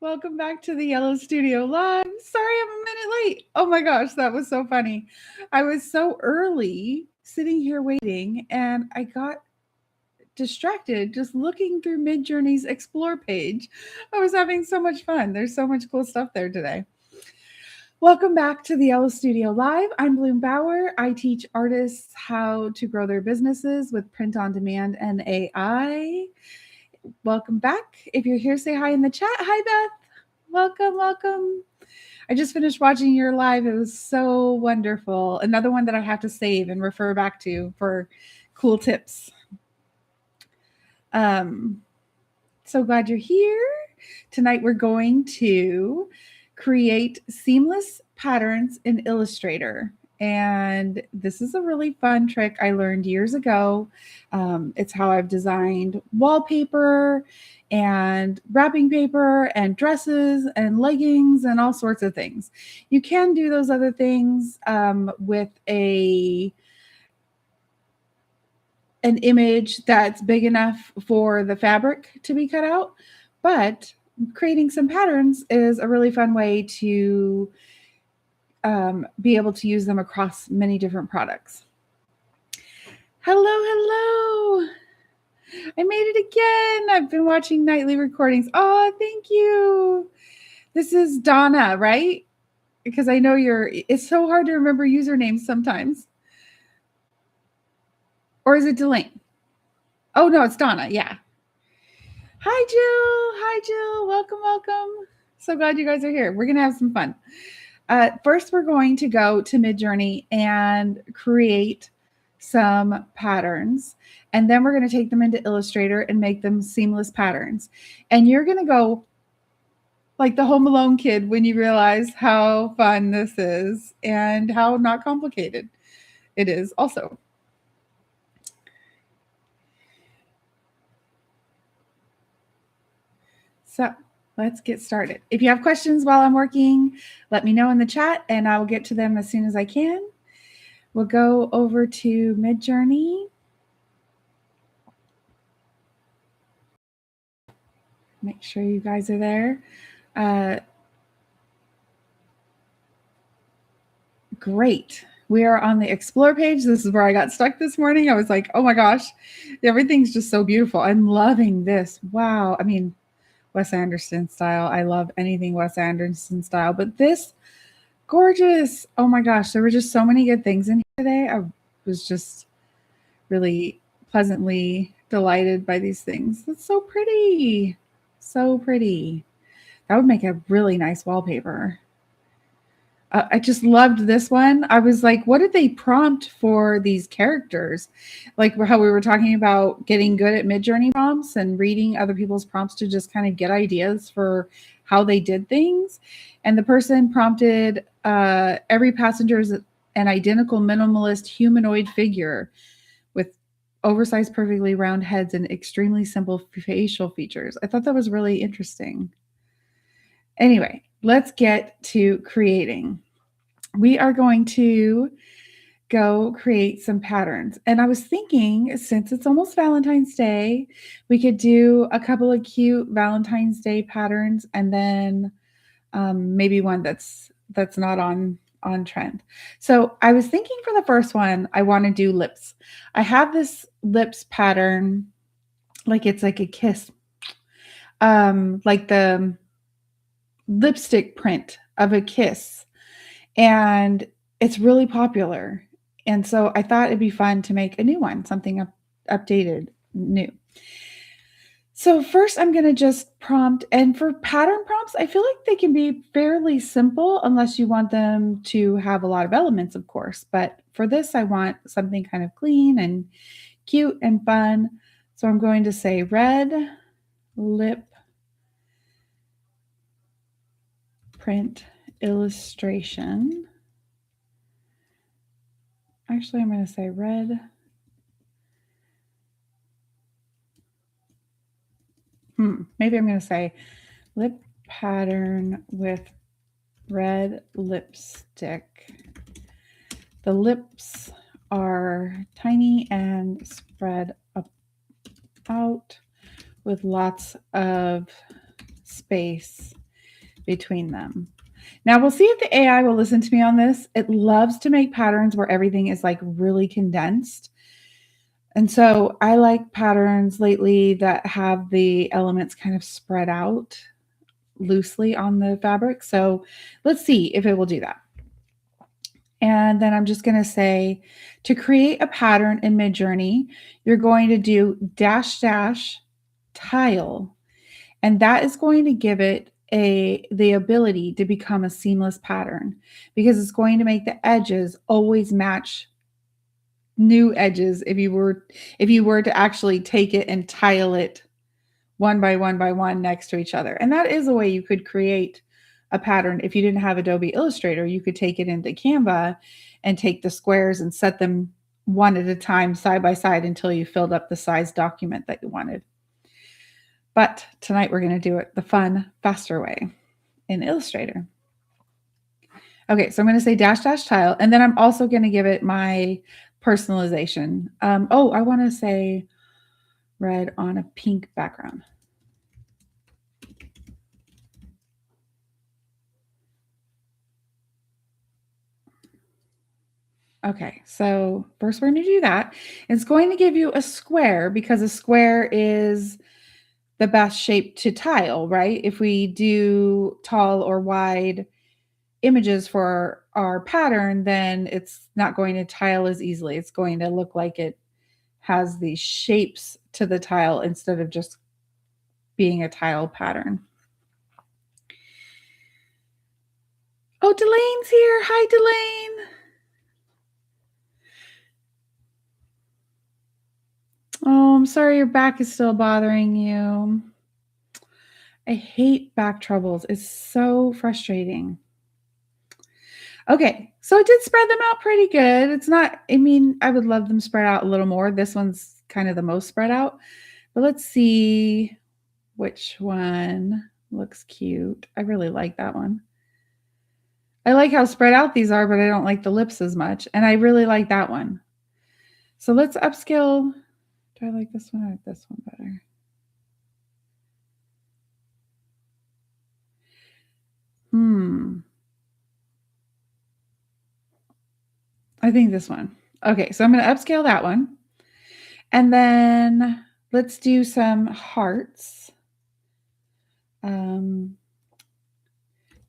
Welcome back to the Yellow Studio Live. Sorry I'm a minute late. Oh my gosh, that was so funny. I was so early sitting here waiting and I got distracted just looking through Midjourney's Explore page. I was having so much fun. There's so much cool stuff there today. Welcome back to the Yellow Studio Live. I'm Blume Bauer. I teach artists how to grow their businesses with print on demand and AI. Welcome back. If you're here, say hi in the chat. Hi, Beth. Welcome, welcome. I just finished watching your live. It was so wonderful. Another one that I have to save and refer back to for cool tips. So glad you're here. Tonight we're going to create seamless patterns in Illustrator. And this is a really fun trick I learned years ago. It's how I've designed wallpaper and wrapping paper and dresses and leggings and all sorts of things. You can do those other things with an image that's big enough for the fabric to be cut out, but creating some patterns is a really fun way to be able to use them across many different products. Hello, hello. I made it again. I've been watching nightly recordings. Oh, thank you. This is Donna, right? Because I know it's so hard to remember usernames sometimes. Or is it Delane? Oh, no, it's Donna. Yeah. Hi, Jill. Hi, Jill. Welcome, welcome. So glad you guys are here. We're going to have some fun. First, we're going to go to Midjourney and create some patterns. And then we're going to take them into Illustrator and make them seamless patterns. And you're going to go like the Home Alone kid when you realize how fun this is and how not complicated it is also. So let's get started. If you have questions while I'm working, let me know in the chat and I will get to them as soon as I can. We'll go over to Midjourney. Make sure you guys are there. Great. We are on the Explore page. This is where I got stuck this morning. I was like, oh my gosh, everything's just so beautiful. I'm loving this. Wow. I mean, Wes Anderson style. I love anything Wes Anderson style, but this gorgeous. Oh my gosh, there were just so many good things in here today. I was just really pleasantly delighted by these things. It's so pretty. So pretty. That would make a really nice wallpaper. I just loved this one. I was like, what did they prompt for these characters? Like how we were talking about getting good at Midjourney prompts and reading other people's prompts to just kind of get ideas for how they did things. And the person prompted every passenger is an identical minimalist humanoid figure with oversized, perfectly round heads and extremely simple facial features. I thought that was really interesting. Anyway, let's get to creating. We are going to go create some patterns. And I was thinking, since it's almost Valentine's Day, we could do a couple of cute Valentine's Day patterns and then maybe one that's not on trend. So I was thinking for the first one, I want to do lips. I have this lips pattern, like it's like a kiss, like the lipstick print of a kiss. And it's really popular. And so I thought it'd be fun to make a new one, something updated, new. So first I'm going to just prompt, and for pattern prompts, I feel like they can be fairly simple unless you want them to have a lot of elements, of course. But for this, I want something kind of clean and cute and fun. So I'm going to say red lip print illustration. Actually, I'm going to say red. Maybe I'm going to say lip pattern with red lipstick. The lips are tiny and spread out with lots of space between them. Now we'll see if the AI will listen to me on this. It loves to make patterns where everything is like really condensed. And so I like patterns lately that have the elements kind of spread out loosely on the fabric. So let's see if it will do that. And then I'm just going to say, to create a pattern in Midjourney, you're going to do -- tile. And that is going to give it the ability to become a seamless pattern, because it's going to make the edges always match new edges if you were to actually take it and tile it one by one next to each other. And that is a way you could create a pattern. If you didn't have Adobe Illustrator, you could take it into Canva and take the squares and set them one at a time side by side until you filled up the size document that you wanted. But tonight we're going to do it the fun, faster way in Illustrator. Okay, so I'm going to say -- tile, and then I'm also going to give it my personalization. I want to say red on a pink background. Okay, so first we're going to do that. It's going to give you a square, because a square is the best shape to tile, right? If we do tall or wide images for our pattern, then it's not going to tile as easily. It's going to look like it has these shapes to the tile instead of just being a tile pattern. Oh, Delaine's here. Hi, Delane. Oh, I'm sorry your back is still bothering you. I hate back troubles. It's so frustrating. Okay, so I did spread them out pretty good. It's not, I mean, I would love them spread out a little more. This one's kind of the most spread out. But let's see which one looks cute. I really like that one. I like how spread out these are, but I don't like the lips as much. And I really like that one. So let's upscale. Do I like this one or this one better? I think this one. Okay, so I'm going to upscale that one. And then let's do some hearts.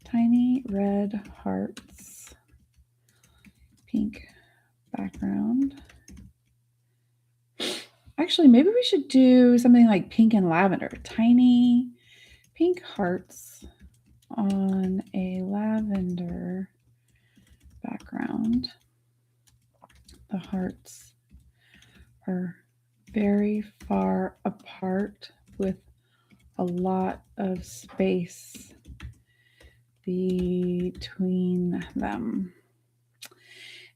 Tiny red hearts, pink background. Actually, maybe we should do something like pink and lavender. Tiny pink hearts on a lavender background. The hearts are very far apart with a lot of space between them.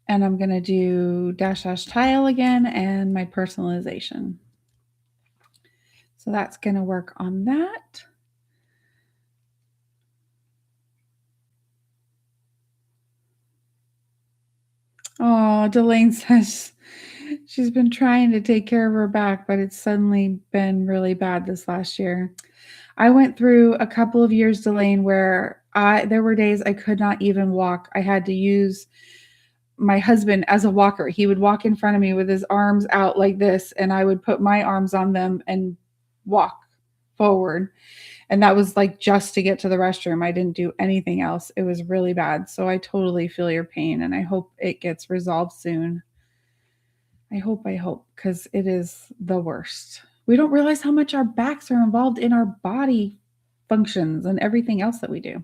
And I'm going to do -- tile again and my personalization. So that's going to work on that. Oh, Delane says she's been trying to take care of her back, but it's suddenly been really bad this last year. I went through a couple of years, Delane, where there were days I could not even walk. I had to use my husband as a walker. He would walk in front of me with his arms out like this, and I would put my arms on them and walk forward. And that was like just to get to the restroom. I didn't do anything else. It was really bad. So I totally feel your pain, and I hope it gets resolved soon. I hope, because it is the worst. We don't realize how much our backs are involved in our body functions and everything else that we do.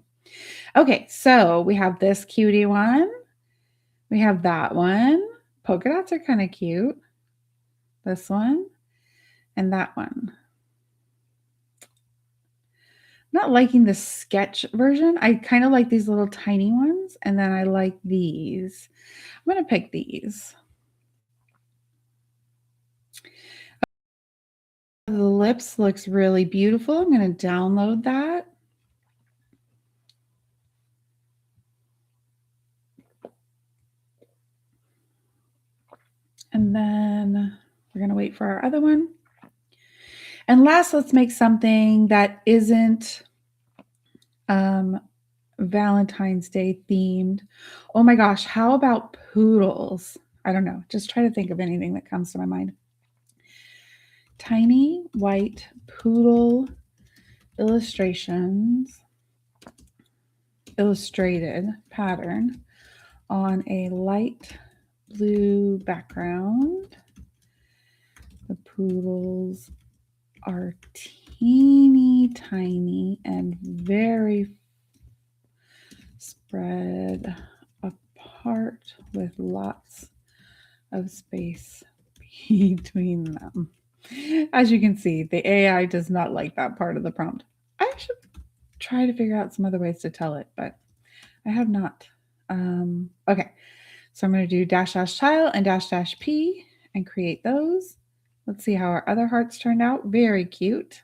Okay, so we have this cutie one. We have that one. Polka dots are kind of cute. This one and that one. Not liking the sketch version. I kind of like these little tiny ones, and then I like these. I'm going to pick these. The lips looks really beautiful. I'm going to download that. And then we're going to wait for our other one. And last, let's make something that isn't Valentine's Day themed. Oh my gosh, how about poodles? I don't know. Just try to think of anything that comes to my mind. Tiny white poodle illustrations, illustrated pattern on a light blue background. The poodles are teeny tiny and very spread apart with lots of space between them. As you can see, the AI does not like that part of the prompt. I should try to figure out some other ways to tell it, but I have not. Okay, so I'm going to do dash dash tile and dash dash P and create those. Let's see how our other hearts turned out. Very cute.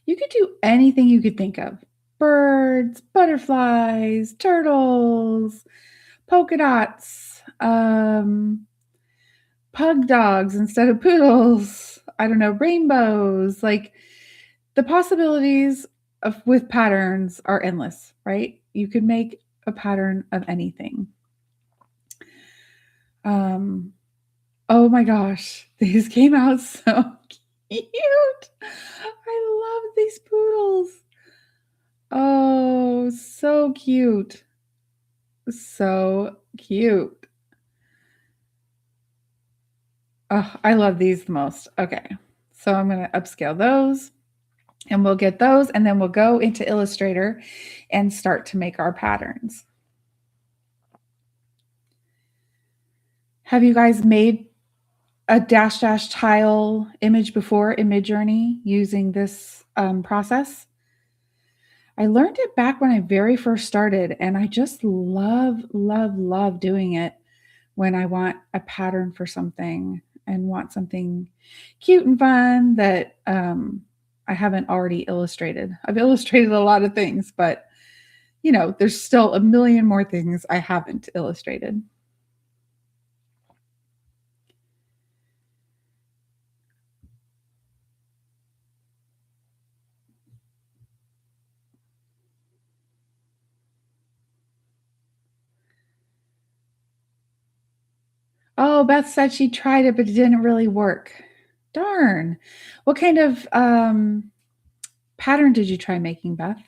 You could do anything you could think of. Birds, butterflies, turtles, polka dots, pug dogs instead of poodles. I don't know, rainbows. Like the possibilities with patterns are endless, right? You could make a pattern of anything. Oh my gosh, these came out so cute. I love these poodles. Oh, so cute. So cute. Oh, I love these the most. Okay, so I'm going to upscale those and we'll get those and then we'll go into Illustrator and start to make our patterns. Have you guys made a dash dash tile image before in Midjourney using this process? I learned it back when I very first started, and I just love, love, love doing it when I want a pattern for something and want something cute and fun that I haven't already illustrated. I've illustrated a lot of things, but you know, there's still a million more things I haven't illustrated. Oh, Beth said she tried it, but it didn't really work. Darn. What kind of pattern did you try making, Beth?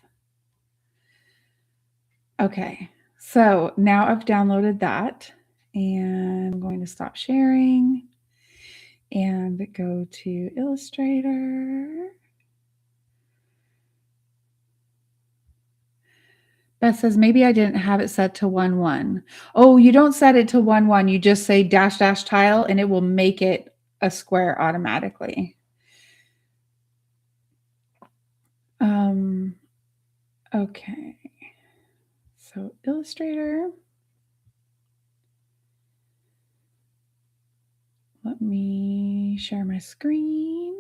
Okay, so now I've downloaded that and I'm going to stop sharing and go to Illustrator. Beth says, maybe I didn't have it set to 1-1. Oh, you don't set it to 1-1. You just say dash dash tile and it will make it a square automatically. Okay. So Illustrator. Let me share my screen.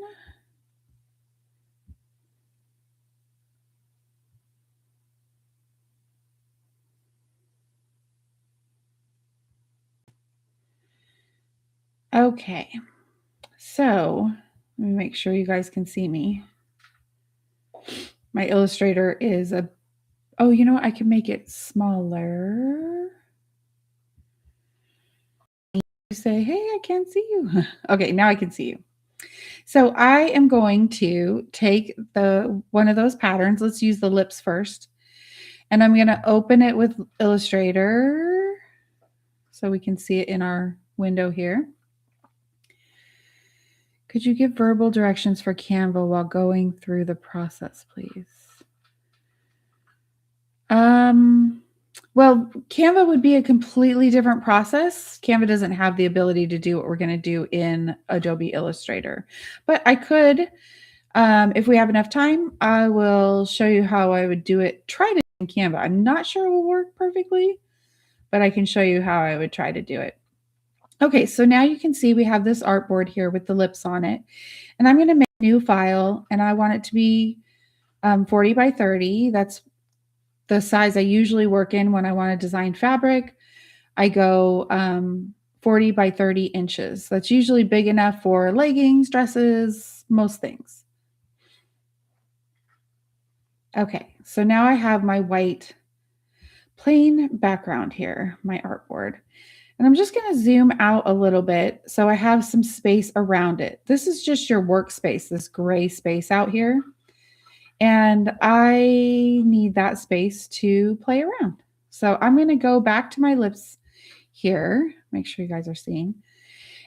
Okay, so let me make sure you guys can see me. My Illustrator is oh, you know what? I can make it smaller. You say, hey, I can't see you. Okay, now I can see you. So I am going to take one of those patterns. Let's use the lips first. And I'm going to open it with Illustrator so we can see it in our window here. Could you give verbal directions for Canva while going through the process, please? Well, Canva would be a completely different process. Canva doesn't have the ability to do what we're going to do in Adobe Illustrator. But I could, if we have enough time, I will show you how I would do it. Try to do in Canva. I'm not sure it will work perfectly, but I can show you how I would try to do it. Okay, so now you can see we have this artboard here with the lips on it. And I'm going to make a new file, and I want it to be 40 by 30. That's the size I usually work in when I want to design fabric. I go 40 by 30 inches. That's usually big enough for leggings, dresses, most things. Okay, so now I have my white plain background here, my artboard. And I'm just going to zoom out a little bit so I have some space around it. This is just your workspace, this gray space out here. And I need that space to play around. So I'm going to go back to my lips here. Make sure you guys are seeing.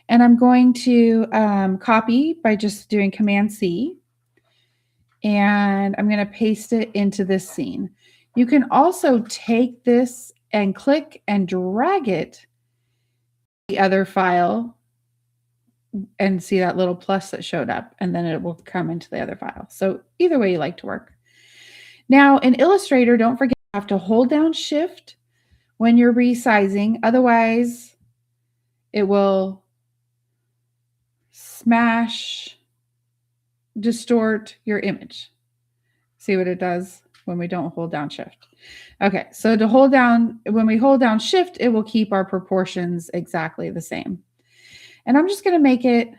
And I'm going to copy by just doing Command C. And I'm going to paste it into this scene. You can also take this and click and drag it the other file and see that little plus that showed up, and then it will come into the other file. So either way you like to work. Now in Illustrator, don't forget you have to hold down Shift when you're resizing. Otherwise, it will smash, distort your image. See what it does when we don't hold down Shift. Okay, so to hold down, when we hold down Shift, it will keep our proportions exactly the same. And I'm just going to make it,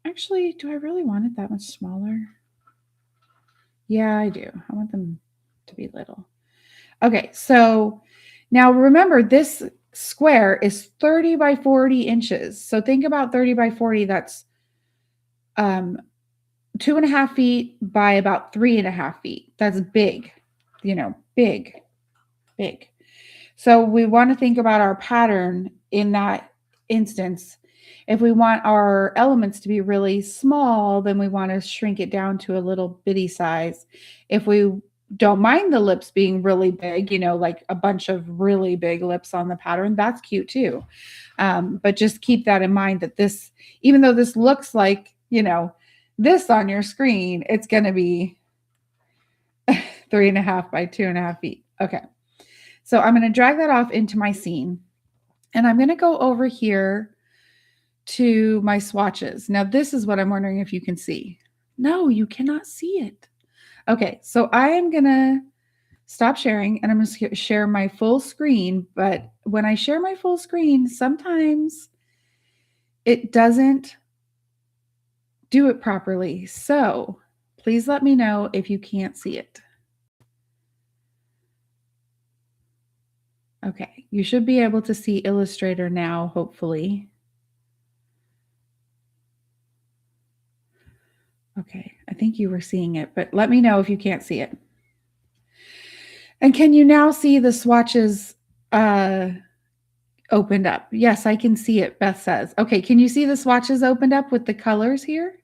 actually, do I really want it that much smaller? Yeah, I do. I want them to be little. Okay, so now remember this square is 30 by 40 inches. So think about 30 by 40, that's 2.5 feet by about 3.5 feet. That's big, big. So we want to think about our pattern in that instance. If we want our elements to be really small, then we want to shrink it down to a little bitty size. If we don't mind the lips being really big, like a bunch of really big lips on the pattern, that's cute too. But just keep that in mind that this, even though this looks like, this on your screen, it's going to be 3.5 by 2.5 feet. Okay. So I'm going to drag that off into my scene, and I'm going to go over here to my swatches. Now, this is what I'm wondering if you can see. No, you cannot see it. Okay, so I am going to stop sharing, and I'm going to share my full screen. But when I share my full screen, sometimes it doesn't do it properly. So please let me know if you can't see it. Okay, you should be able to see Illustrator now, hopefully. Okay, I think you were seeing it, but let me know if you can't see it. And can you now see the swatches opened up? Yes, I can see it, Beth says. Okay, can you see the swatches opened up with the colors here?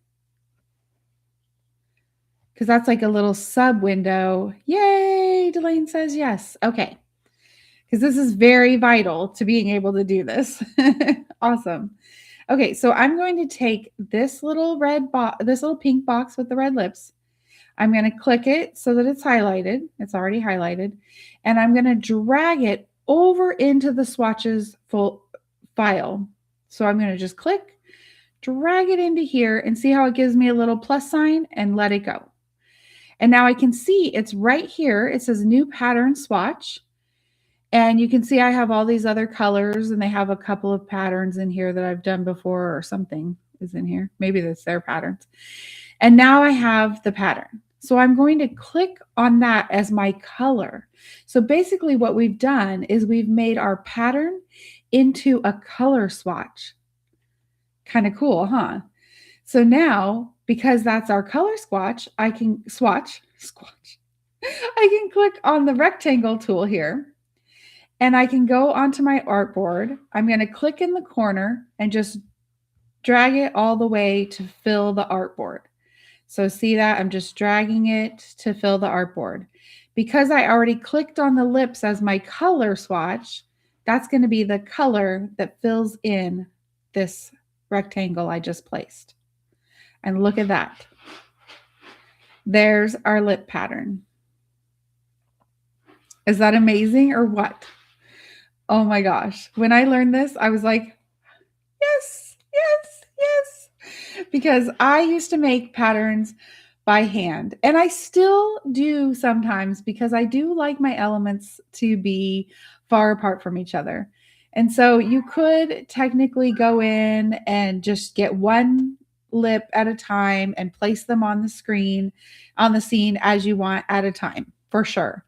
Because that's like a little sub window. Yay, Delane says yes. Okay, because this is very vital to being able to do this. Awesome. Okay, so I'm going to take this little this little pink box with the red lips. I'm going to click it so that it's highlighted. It's already highlighted. And I'm going to drag it over into the swatches full file. So I'm going to just click, drag it into here, and see how it gives me a little plus sign, and let it go. And now I can see it's right here. It says new pattern swatch. And you can see I have all these other colors, and they have a couple of patterns in here that I've done before, or something is in here. Maybe that's their patterns. And now I have the pattern. So I'm going to click on that as my color. So basically what we've done is we've made our pattern into a color swatch. Kind of cool, huh? So now, because that's our color swatch, I can I can click on the rectangle tool here. And I can go onto my artboard. I'm going to click in the corner and just drag it all the way to fill the artboard. So see that? I'm just dragging it to fill the artboard. Because I already clicked on the lips as my color swatch, that's going to be the color that fills in this rectangle I just placed. And look at that. There's our lip pattern. Is that amazing or what? Oh my gosh. When I learned this, I was like, yes, yes, yes. Because I used to make patterns by hand, and I still do sometimes because I do like my elements to be far apart from each other. And so you could technically go in and just get one lip at a time and place them on the screen, on the scene as you want at a time. for sure.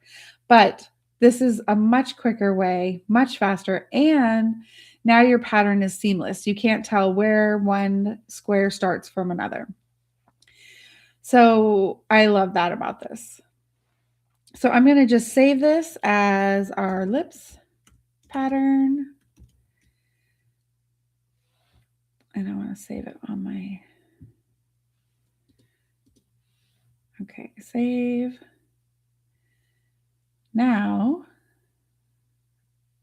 But this is a much quicker way, much faster, and now your pattern is seamless. You can't tell where one square starts from another. So I love that about this. So I'm going to just save this as our lips pattern. And I want to save it on my, okay, save. Now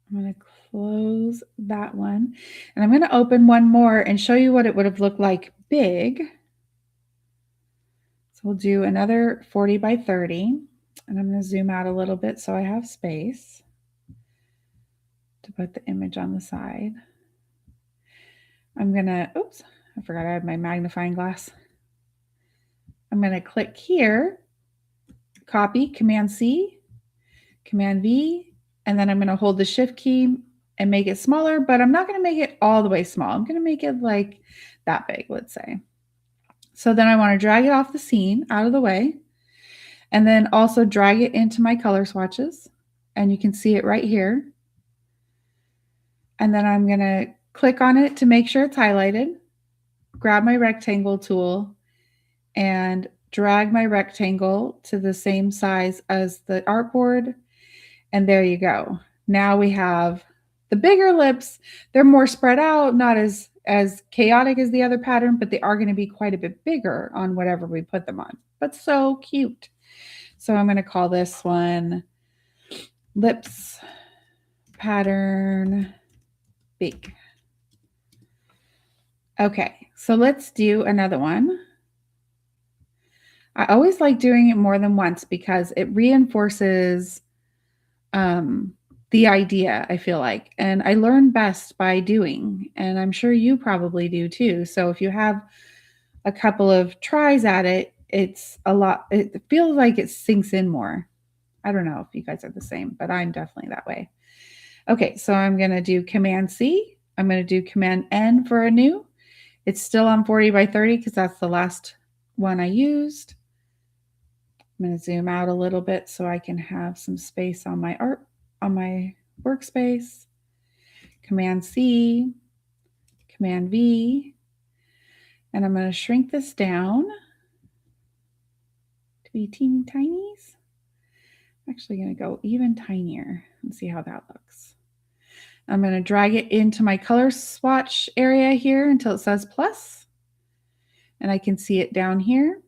I'm going to close that one. And I'm going to open one more and show you what it would have looked like big. So we'll do another 40 by 30. And I'm going to zoom out a little bit so I have space to put the image on the side. I'm going to, oops, I forgot I had my magnifying glass. I'm going to click here, copy, Command C, Command V, and then I'm going to hold the Shift key and make it smaller, but I'm not going to make it all the way small. I'm going to make it like that big, let's say. So then I want to drag it off the scene out of the way, and then also drag it into my color swatches, and you can see it right here. And then I'm going to click on it to make sure it's highlighted, grab my rectangle tool, and drag my rectangle to the same size as the artboard. And there you go. Now we have the bigger lips. They're more spread out, not as chaotic as the other pattern, but they are going to be quite a bit bigger on whatever we put them on. But so cute. So I'm going to call this one Lips Pattern Big. Okay, so let's do another one. I always like doing it more than once because it reinforces the idea, I feel like. And I learn best by doing, and I'm sure you probably do too. So if you have a couple of tries at it, it's a lot, it feels like it sinks in more. I don't know if you guys are the same, but I'm definitely that way. Okay, so I'm going to do Command C. I'm going to do Command N for a new. It's still on 40 by 30 because that's the last one I used. I'm going to zoom out a little bit so I can have some space on my workspace. Command C, Command V, and I'm going to shrink this down to be teeny tinies. I'm actually going to go even tinier and see how that looks. I'm going to drag it into my color swatch area here until it says plus, and I can see it down here.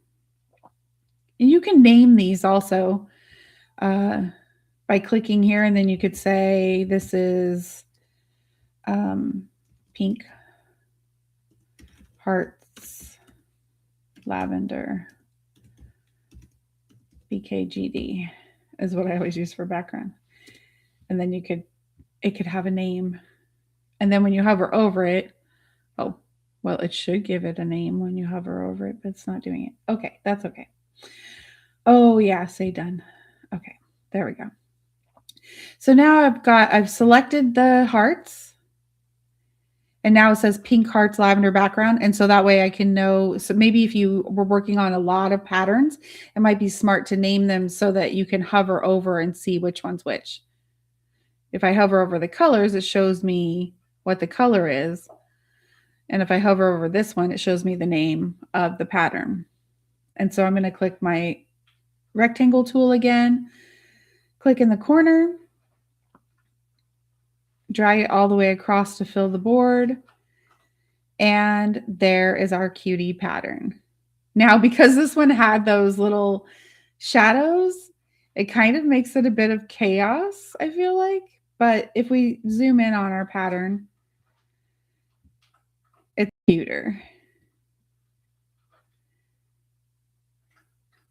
And you can name these also by clicking here, and then you could say this is pink hearts lavender BKGD is what I always use for background. And then it could have a name. And then when you hover over it, oh, well, it should give it a name when you hover over it, but it's not doing it. Okay, that's okay. Oh yeah, say done. Okay, there we go. So now I've selected the hearts, and now it says pink hearts lavender background. And so that way I can know, so maybe if you were working on a lot of patterns, it might be smart to name them so that you can hover over and see which one's which. If I hover over the colors, it shows me what the color is. And if I hover over this one, it shows me the name of the pattern. And so I'm going to click my rectangle tool again, click in the corner, drag it all the way across to fill the board. And there is our cutie pattern. Now, because this one had those little shadows, it kind of makes it a bit of chaos, I feel like. But if we zoom in on our pattern, it's cuter.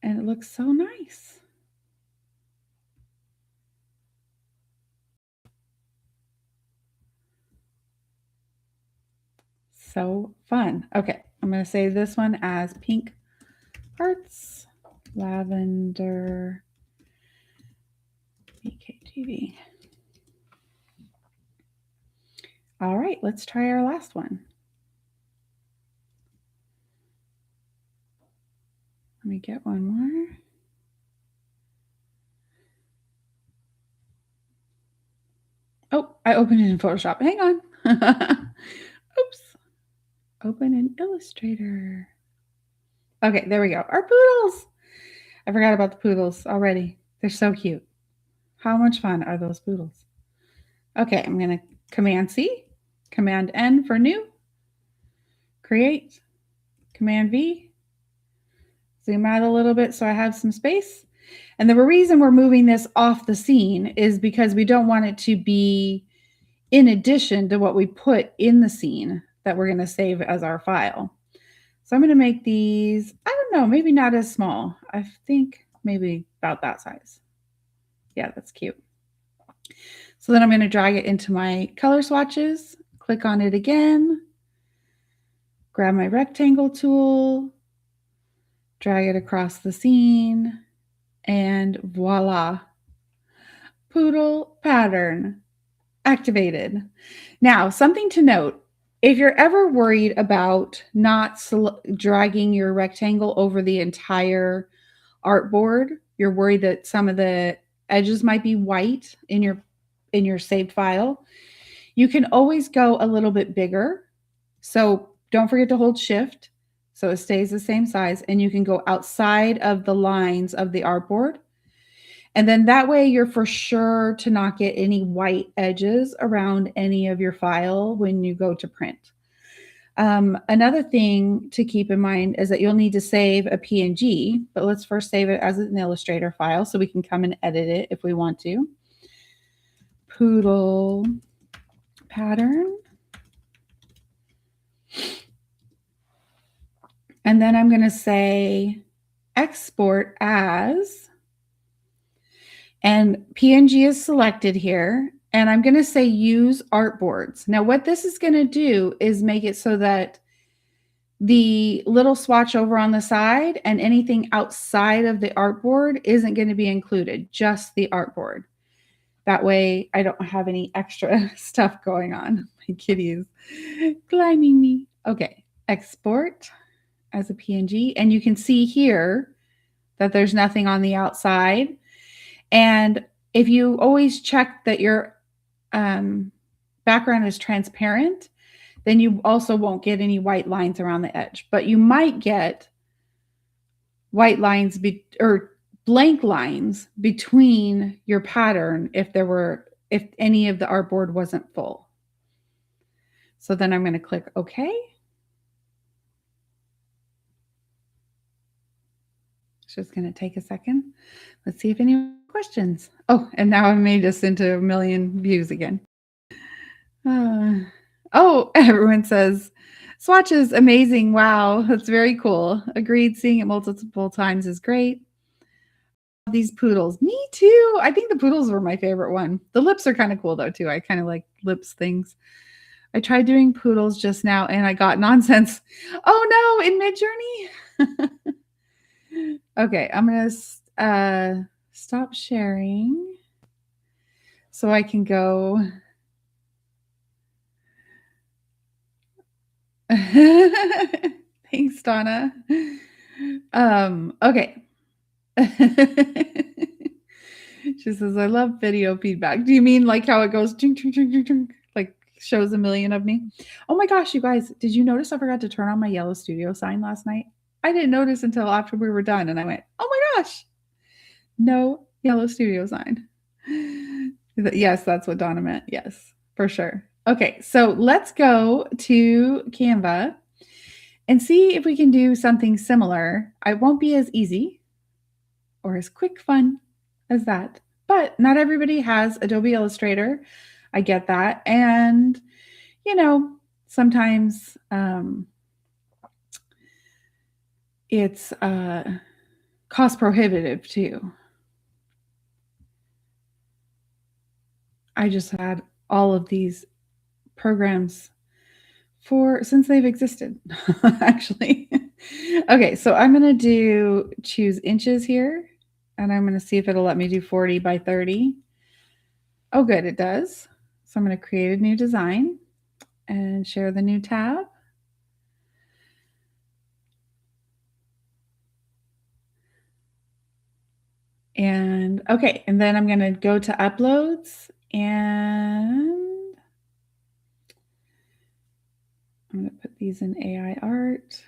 And it looks so nice. So fun. Okay, I'm going to save this one as pink hearts, lavender, BKTV. All right, let's try our last one. Let me get one more. I opened it in Photoshop. Hang on. Oops. Open in Illustrator. Okay, there we go. Our poodles. I forgot about the poodles already. They're so cute. How much fun are those poodles? Okay, I'm going to Command C, Command N for new, create, Command V, zoom out a little bit so I have some space. And the reason we're moving this off the scene is because we don't want it to be in addition to what we put in the scene that we're going to save as our file. So I'm going to make these, I don't know, maybe not as small. I think maybe about that size. Yeah, that's cute. So then I'm going to drag it into my color swatches, click on it again, grab my rectangle tool, drag it across the scene, and voila, poodle pattern activated. Now, something to note, if you're ever worried about not dragging your rectangle over the entire artboard, you're worried that some of the edges might be white in your saved file, you can always go a little bit bigger. So don't forget to hold shift so it stays the same size, and you can go outside of the lines of the artboard. And then that way you're for sure to not get any white edges around any of your file when you go to print. Another thing to keep in mind is that you'll need to save a PNG, but let's first save it as an Illustrator file so we can come and edit it if we want to. Poodle pattern. And then I'm going to say export as, and PNG is selected here. And I'm going to say use artboards. Now what this is going to do is make it so that the little swatch over on the side and anything outside of the artboard isn't going to be included, just the artboard. That way I don't have any extra stuff going on. My kitty is climbing me. Okay, export as a PNG. And you can see here that there's nothing on the outside. And if you always check that your background is transparent, then you also won't get any white lines around the edge. But you might get white lines or blank lines between your pattern if any of the artboard wasn't full. So then I'm going to click OK. It's just going to take a second. Let's see if any questions. Oh, and now I've made this into 1 million views again. Oh, everyone says, swatch is amazing. Wow, that's very cool. Agreed. Seeing it multiple times is great. These poodles. Me too. I think the poodles were my favorite one. The lips are kind of cool though too. I kind of like lips things. I tried doing poodles just now and I got nonsense. Oh no, in Midjourney. Okay, I'm going to stop sharing so I can go. Thanks, Donna. Okay. She says, I love video feedback. Do you mean like how it goes, like shows 1 million of me? Oh my gosh, you guys, did you notice I forgot to turn on my yellow studio sign last night? I didn't notice until after we were done. And I went, oh my gosh, no yellow studio sign. Yes, that's what Donna meant. Yes, for sure. Okay, so let's go to Canva and see if we can do something similar. It won't be as easy or as quick fun as that, but not everybody has Adobe Illustrator. I get that. And, you know, sometimes it's cost prohibitive too. I just had all of these programs since they've existed, actually. Okay, so I'm going to choose inches here, and I'm going to see if it'll let me do 40 by 30. Oh, good, it does. So I'm going to create a new design and share the new tab. And okay, and then I'm going to go to uploads and I'm going to put these in AI art.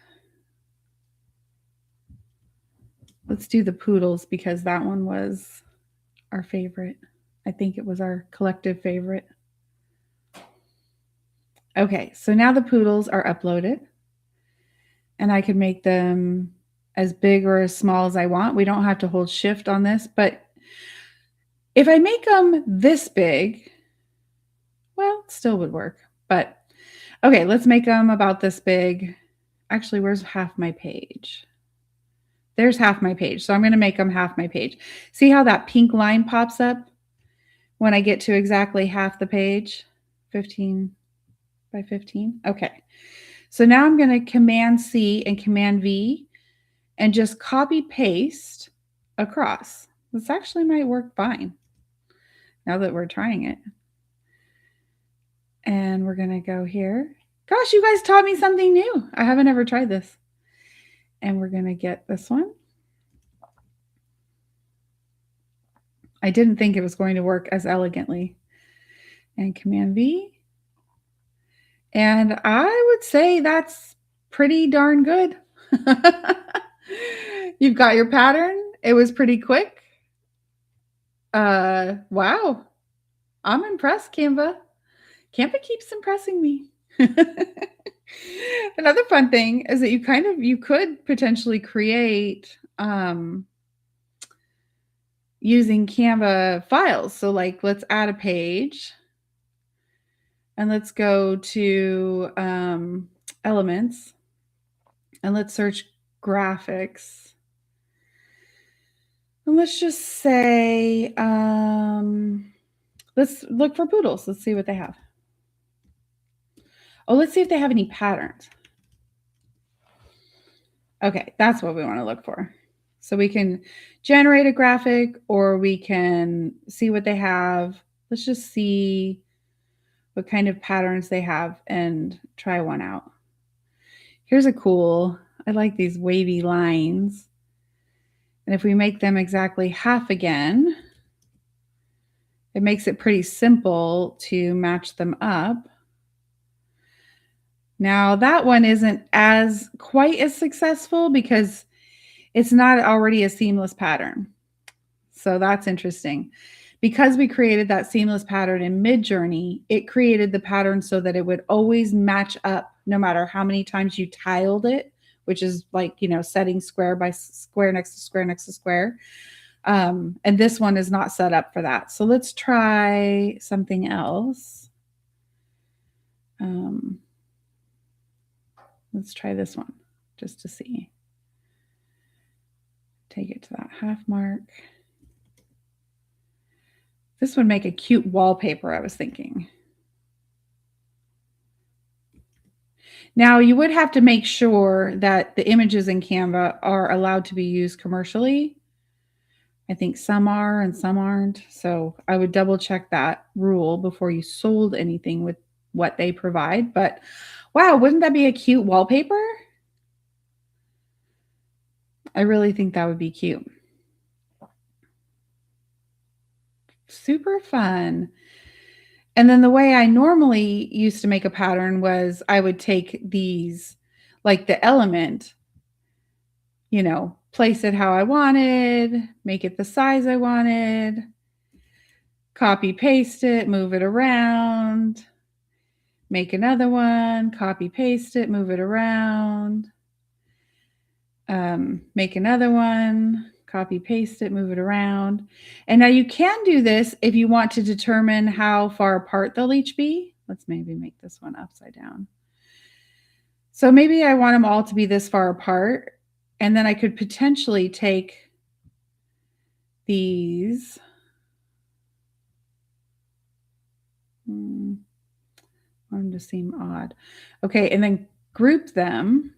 Let's do the poodles because that one was our favorite. I think it was our collective favorite. Okay, so now the poodles are uploaded and I can make them as big or as small as I want. We don't have to hold shift on this, but if I make them this big, well, it still would work. But okay, let's make them about this big. Actually, where's half my page? There's half my page. So I'm going to make them half my page. See how that pink line pops up when I get to exactly half the page? 15 by 15. Okay. So now I'm going to Command C and Command V and just copy paste across. This actually might work fine now that we're trying it. And we're going to go here. Gosh, you guys taught me something new. I haven't ever tried this. And we're going to get this one. I didn't think it was going to work as elegantly. And Command V. And I would say that's pretty darn good. You've got your pattern. It was pretty quick. Wow. I'm impressed, Canva. Canva keeps impressing me. Another fun thing is that you could potentially create using Canva files. So like, let's add a page and let's go to elements and let's search graphics. And let's just say, let's look for poodles. Let's see what they have. Oh, let's see if they have any patterns. Okay, that's what we want to look for. So we can generate a graphic or we can see what they have. Let's just see what kind of patterns they have and try one out. Here's a cool, I like these wavy lines. And if we make them exactly half again, it makes it pretty simple to match them up. Now that one isn't quite as successful because it's not already a seamless pattern. So that's interesting. Because we created that seamless pattern in Midjourney, it created the pattern so that it would always match up no matter how many times you tiled it, which is like, setting square by square next to square next to square. And this one is not set up for that. So let's try something else. Let's try this one just to see. Take it to that half mark. This would make a cute wallpaper, I was thinking. Now, you would have to make sure that the images in Canva are allowed to be used commercially. I think some are and some aren't. So I would double check that rule before you sold anything with what they provide. But wow, wouldn't that be a cute wallpaper? I really think that would be cute. Super fun. And then the way I normally used to make a pattern was I would take these, like the element, place it how I wanted, make it the size I wanted, copy, paste it, move it around, make another one, copy, paste it, move it around, make another one, copy, paste it, move it around. And now you can do this if you want to determine how far apart they'll each be. Let's maybe make this one upside down. So maybe I want them all to be this far apart. And then I could potentially take these. Want them to seem odd. Okay, and then group them.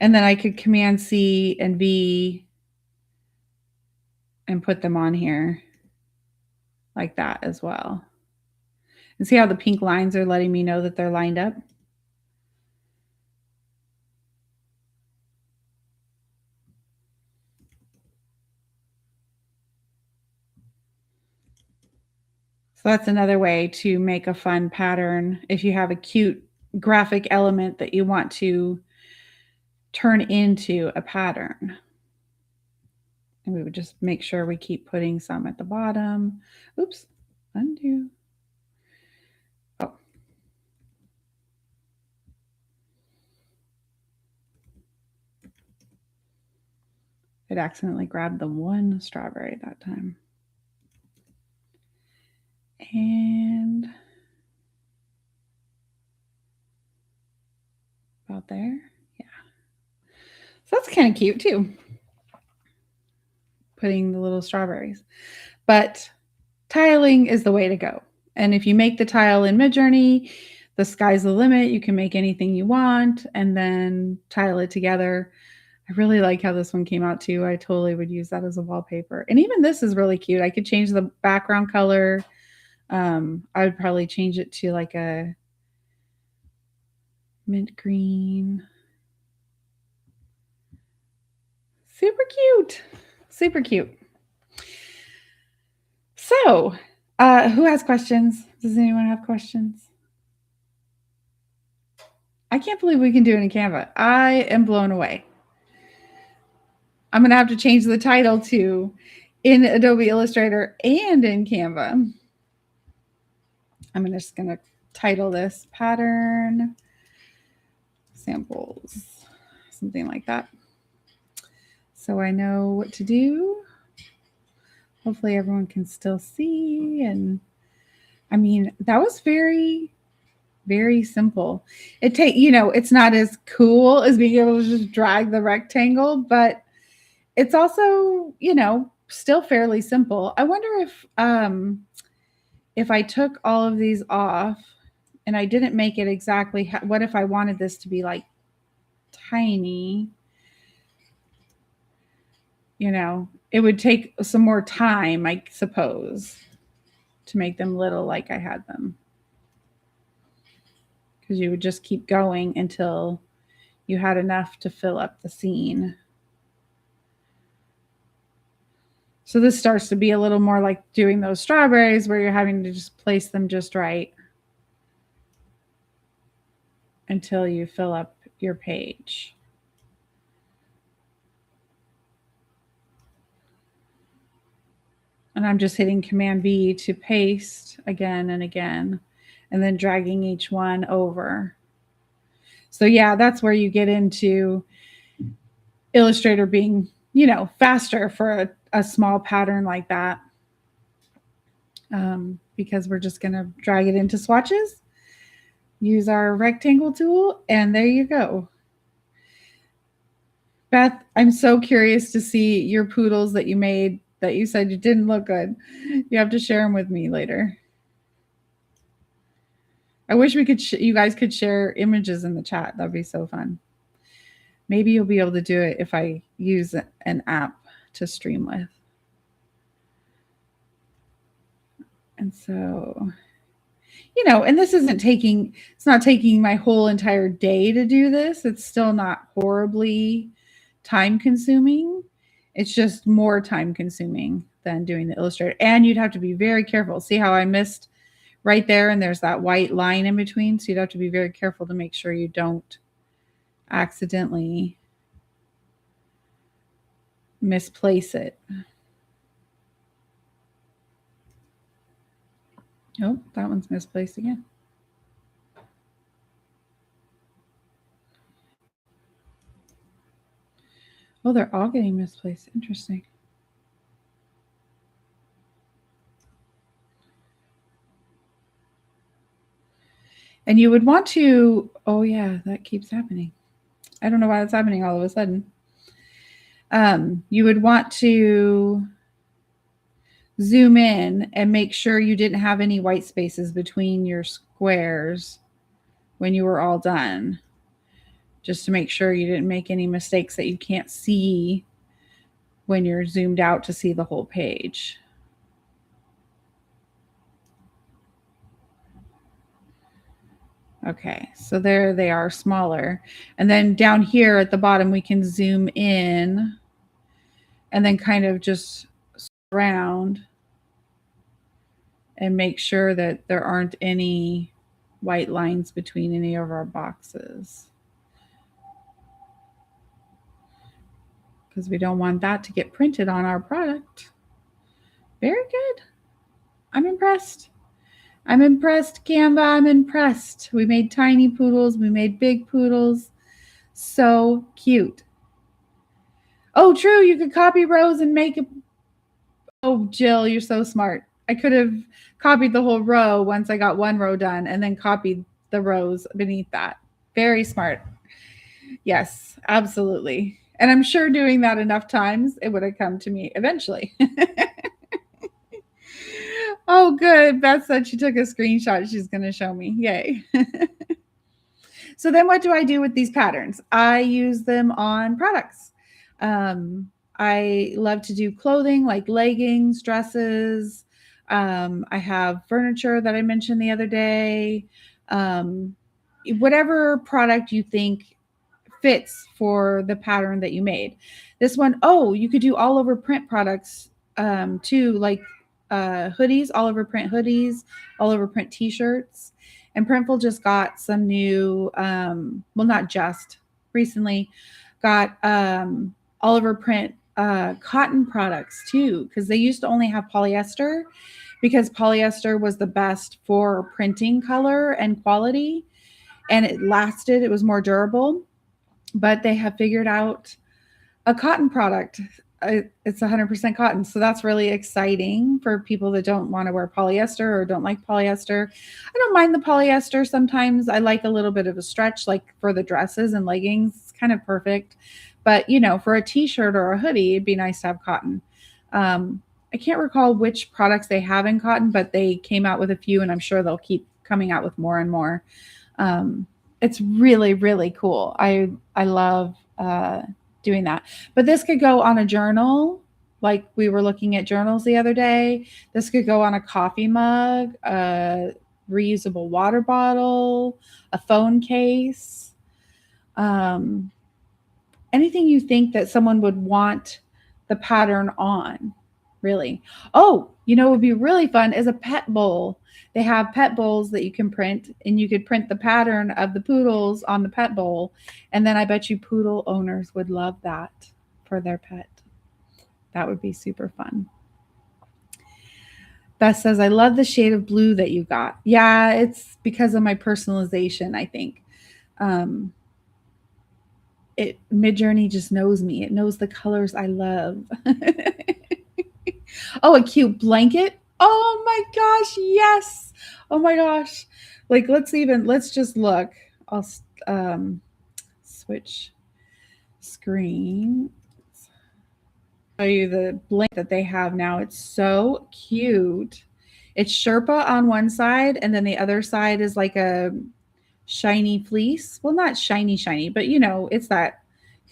And then I could Command C and V and put them on here like that as well. And see how the pink lines are letting me know that they're lined up? So that's another way to make a fun pattern. If you have a cute graphic element that you want to turn into a pattern. And we would just make sure we keep putting some at the bottom. Oops, undo. Oh. It accidentally grabbed the one strawberry that time. And about there. Yeah. So that's kind of cute too. Putting the little strawberries. But tiling is the way to go. And if you make the tile in Midjourney, the sky's the limit. You can make anything you want and then tile it together. I really like how this one came out too. I totally would use that as a wallpaper. And even this is really cute. I could change the background color. I would probably change it to like a mint green. Super cute. Super cute. So, who has questions? Does anyone have questions? I can't believe we can do it in Canva. I am blown away. I'm going to have to change the title to in Adobe Illustrator and in Canva. I'm just going to title this pattern samples, something like that. So I know what to do. Hopefully everyone can still see. And I mean, that was very, very simple. It's not as cool as being able to just drag the rectangle, but it's also, still fairly simple. I wonder if I took all of these off and I didn't make it exactly, what if I wanted this to be like tiny? It would take some more time, I suppose, to make them little like I had them. Because you would just keep going until you had enough to fill up the scene. So this starts to be a little more like doing those strawberries where you're having to just place them just right until you fill up your page. And I'm just hitting Command V to paste again and again, and then dragging each one over. So yeah, that's where you get into Illustrator being, faster for a small pattern like that. Because we're just going to drag it into swatches, use our rectangle tool, and there you go. Beth, I'm so curious to see your poodles that you made that you said you didn't look good. You have to share them with me later. I wish you guys could share images in the chat. That'd be so fun. Maybe you'll be able to do it if I use an app to stream with. And so, and this it's not taking my whole entire day to do this. It's still not horribly time consuming. It's just more time consuming than doing the Illustrator. And you'd have to be very careful. See how I missed right there? And there's that white line in between. So you'd have to be very careful to make sure you don't accidentally misplace it. Oh, that one's misplaced again. Oh, they're all getting misplaced. Interesting. And you would want to, oh yeah, that keeps happening. I don't know why that's happening all of a sudden. You would want to zoom in and make sure you didn't have any white spaces between your squares when you were all done. Just to make sure you didn't make any mistakes that you can't see when you're zoomed out to see the whole page. Okay, so there they are, smaller. And then down here at the bottom, we can zoom in and then kind of just around and make sure that there aren't any white lines between any of our boxes, because we don't want that to get printed on our product. Very good. I'm impressed. I'm impressed, Canva. I'm impressed. We made tiny poodles. We made big poodles. So cute. Oh, true. You could copy rows and make a. Oh, Jill, you're so smart. I could have copied the whole row once I got one row done and then copied the rows beneath that. Very smart. Yes, absolutely. And I'm sure doing that enough times, it would have come to me eventually. Oh, good. Beth said she took a screenshot. She's going to show me. Yay. So then what do I do with these patterns? I use them on products. I love to do clothing like leggings, dresses. I have furniture that I mentioned the other day. Whatever product you think fits for the pattern that you made. This one, oh, you could do all over print products too, like hoodies, all over print hoodies, all over print t-shirts. And Printful just got some new, well, not just, recently got all over print cotton products too, because they used to only have polyester, because polyester was the best for printing color and quality, and it lasted, it was more durable. But they have figured out a cotton product. It's 100% cotton. So that's really exciting for people that don't want to wear polyester or don't like polyester. I don't mind the polyester. Sometimes I like a little bit of a stretch, like for the dresses and leggings, it's kind of perfect. But, you know, for a t-shirt or a hoodie, it'd be nice to have cotton. I can't recall which products they have in cotton, but they came out with a few, and I'm sure they'll keep coming out with more and more. It's really, really cool. I love doing that. But this could go on a journal, like we were looking at journals the other day. This could go on a coffee mug, a reusable water bottle, a phone case, anything you think that someone would want the pattern on, really. Oh, you know, it would be really fun is a pet bowl. They have pet bowls that you can print, and you could print the pattern of the poodles on the pet bowl. And then I bet you poodle owners would love that for their pet. That would be super fun. Beth says, I love the shade of blue that you got. Yeah, it's because of my personalization, I think. Midjourney just knows me. It knows the colors I love. Oh, a cute blanket. Oh my gosh, yes. Oh my gosh. Like, let's just look. I'll switch screen. Show you the blanket that they have now. It's so cute. It's Sherpa on one side, and then the other side is like a shiny fleece. Well, not shiny, but you know, it's that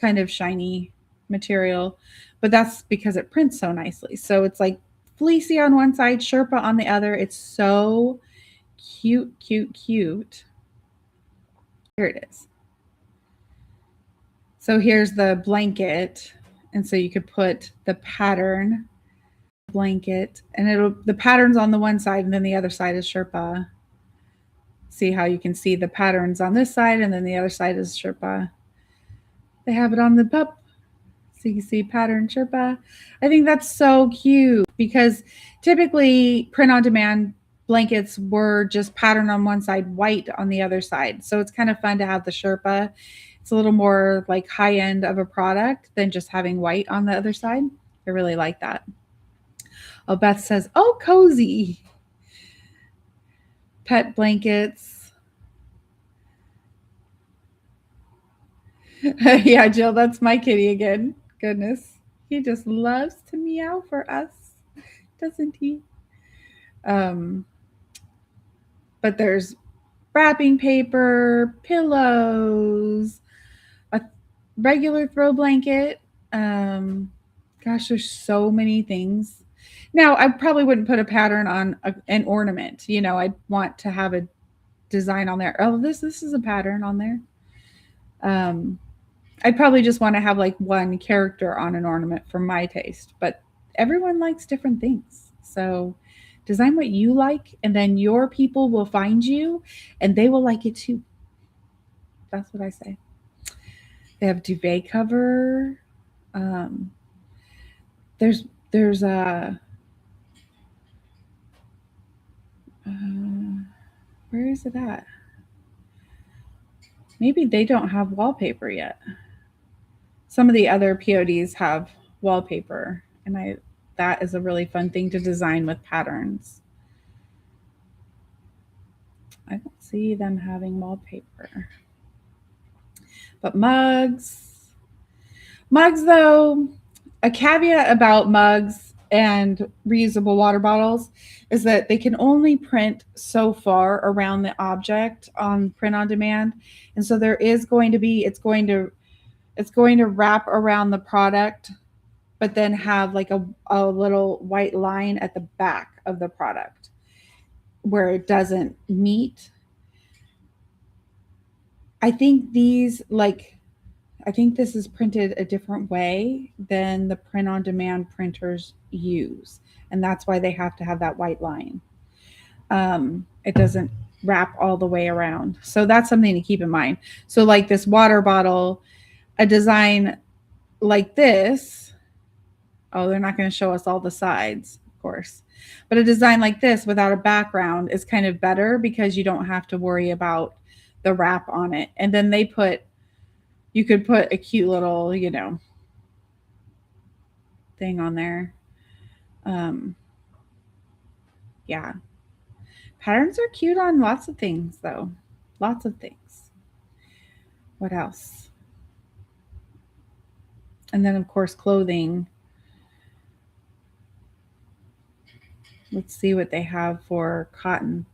kind of shiny material. But that's because it prints so nicely. So it's like fleecy on one side, Sherpa on the other. It's so cute, cute, cute. Here it is. So here's the blanket. And so you could put the pattern blanket, and the pattern's on the one side, and then the other side is Sherpa. See how you can see the patterns on this side, and then the other side is Sherpa. They have it on the pup. So you can see pattern Sherpa. I think that's so cute, because typically print on demand blankets were just pattern on one side, white on the other side. So it's kind of fun to have the Sherpa. It's a little more like high end of a product than just having white on the other side. I really like that. Oh, Beth says, oh, cozy. Pet blankets. Yeah, Jill, that's my kitty again. Goodness. He just loves to meow for us, doesn't he? But there's wrapping paper, pillows, a regular throw blanket. Gosh, there's so many things. Now, I probably wouldn't put a pattern on an ornament. You know, I'd want to have a design on there. Oh, this is a pattern on there. I'd probably just want to have like one character on an ornament for my taste, but everyone likes different things. So Design what you like, and then your people will find you and they will like it too. That's what I say. They have duvet cover. Um, there's a where is it at? Maybe they don't have wallpaper yet. Some of the other PODs have wallpaper, and that is a really fun thing to design with patterns. I don't see them having wallpaper. But mugs though, a caveat about mugs and reusable water bottles is that they can only print so far around the object on print on demand. And so there is going to be it's going to wrap around the product, but then have like a little white line at the back of the product where it doesn't meet. I think I think this is printed a different way than the print on demand printers use. And that's why they have to have that white line. It doesn't wrap all the way around. So that's something to keep in mind. So, like this water bottle, a design like this, oh, they're not going to show us all the sides, of course. But a design like this without a background is kind of better because you don't have to worry about the wrap on it. And then you could put a cute little, thing on there. Yeah. Patterns are cute on lots of things, though. Lots of things. What else? And then, of course, clothing. Let's see what they have for cotton.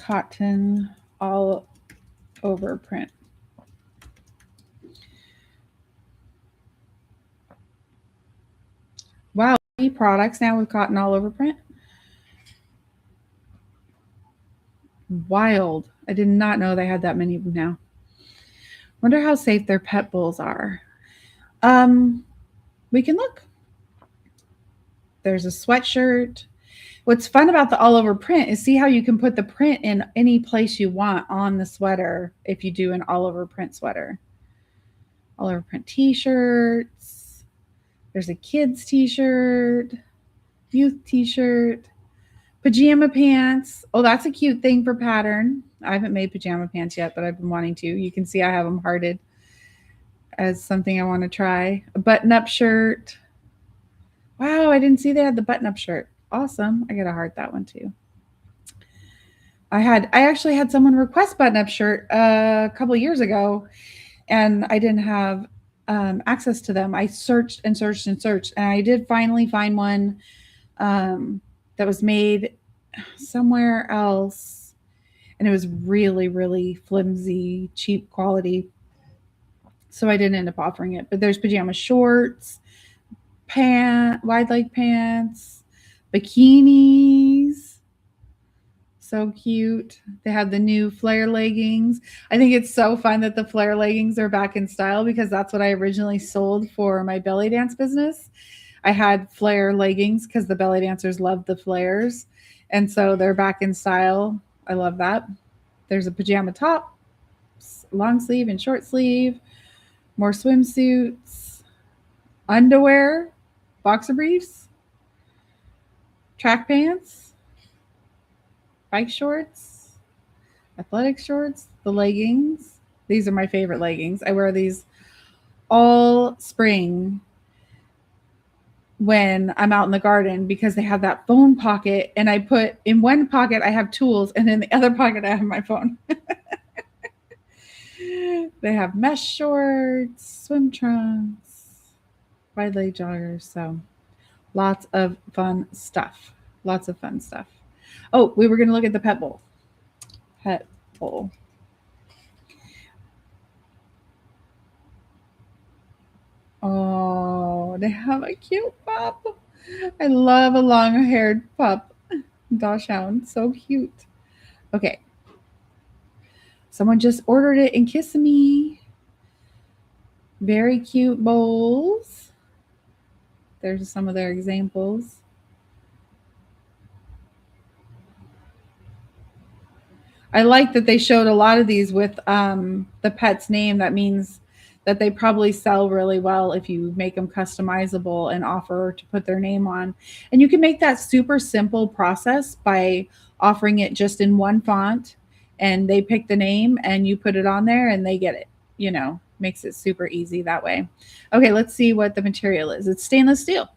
Cotton all over print. Wow, products now with cotton all over print. Wild. I did not know they had that many now. Wonder how safe their pet bowls are. We can look. There's a sweatshirt. What's fun about the all over print is see how you can put the print in any place you want on the sweater if you do an all over print sweater. All over print t-shirts. There's a kids t-shirt, youth t-shirt, pajama pants. Oh, that's a cute thing for pattern. I haven't made pajama pants yet, but I've been wanting to. You can see I have them hearted as something I want to try. A button-up shirt. Wow, I didn't see they had the button-up shirt. Awesome. I got to heart that one too. I actually had someone request button-up shirt a couple years ago, and I didn't have access to them. I searched and searched and searched, and I did finally find one that was made somewhere else, and it was really, really flimsy, cheap quality. So I didn't end up offering it. But there's pajama shorts, wide leg pants, bikinis. So cute. They have the new flare leggings. I think it's so fun that the flare leggings are back in style because that's what I originally sold for my belly dance business. I had flare leggings because the belly dancers love the flares. And so they're back in style. I love that. There's a pajama top, long sleeve and short sleeve, more swimsuits, underwear, boxer briefs, track pants, bike shorts, athletic shorts, the leggings. These are my favorite leggings. I wear these all spring when I'm out in the garden because they have that phone pocket, and I put in one pocket I have tools and in the other pocket I have my phone. They have mesh shorts, swim trunks, wide leg joggers. So lots of fun stuff. Lots of fun stuff. Oh, we were going to look at the pet bowl. Pet bowl. Oh, they have a cute pup. I love a long-haired pup. Dachshund. So cute. Okay. Someone just ordered it in Kissimmee. Very cute bowls. There's some of their examples. I like that they showed a lot of these with the pet's name. That means that they probably sell really well if you make them customizable and offer to put their name on. And you can make that super simple process by offering it just in one font, and they pick the name and you put it on there and they get it. Makes it super easy that way. Okay, let's see what the material is. It's stainless steel.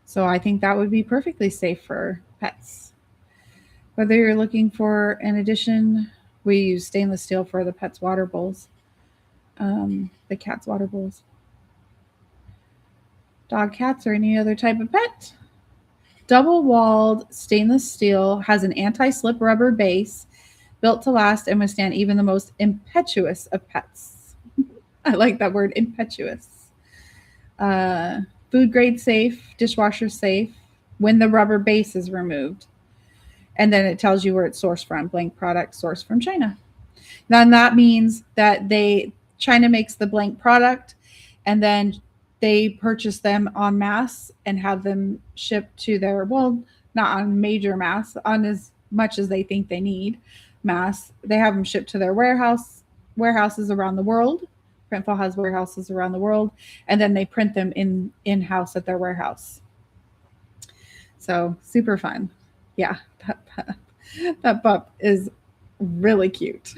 So I think that would be perfectly safe for pets. Whether you're looking for an addition, we use stainless steel for the pet's water bowls, the cat's water bowls. Dog, cats, or any other type of pet. Double-walled stainless steel has an anti-slip rubber base built to last and withstand even the most impetuous of pets. I like that word, impetuous. Food grade safe, dishwasher safe when the rubber base is removed. And then it tells you where it's sourced from. Blank product sourced from China. Now that means that China makes the blank product, and then they purchase them en masse and have them shipped to their, well, not on major mass, on as much as they think they need mass. They have them shipped to their warehouses around the world. Printful has warehouses around the world, and then they print them in-house at their warehouse. So super fun. Yeah, that pup is really cute.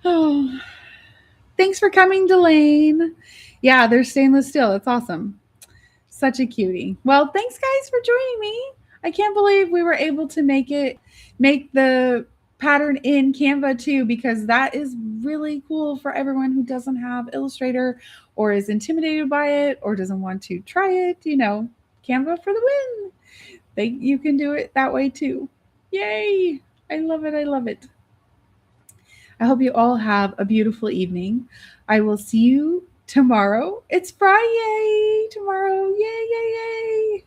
Oh, thanks for coming, Delane. Yeah, they're stainless steel. That's awesome. Such a cutie. Well, thanks guys for joining me. I can't believe we were able to make the pattern in Canva too, because that is really cool for everyone who doesn't have Illustrator or is intimidated by it or doesn't want to try it. Canva for the win. You can do it that way too. Yay! I love it. I love it. I hope you all have a beautiful evening. I will see you tomorrow. It's Friday tomorrow. Yay, yay, yay.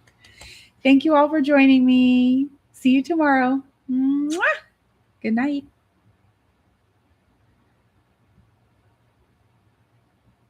Thank you all for joining me. See you tomorrow. Mwah! Good night.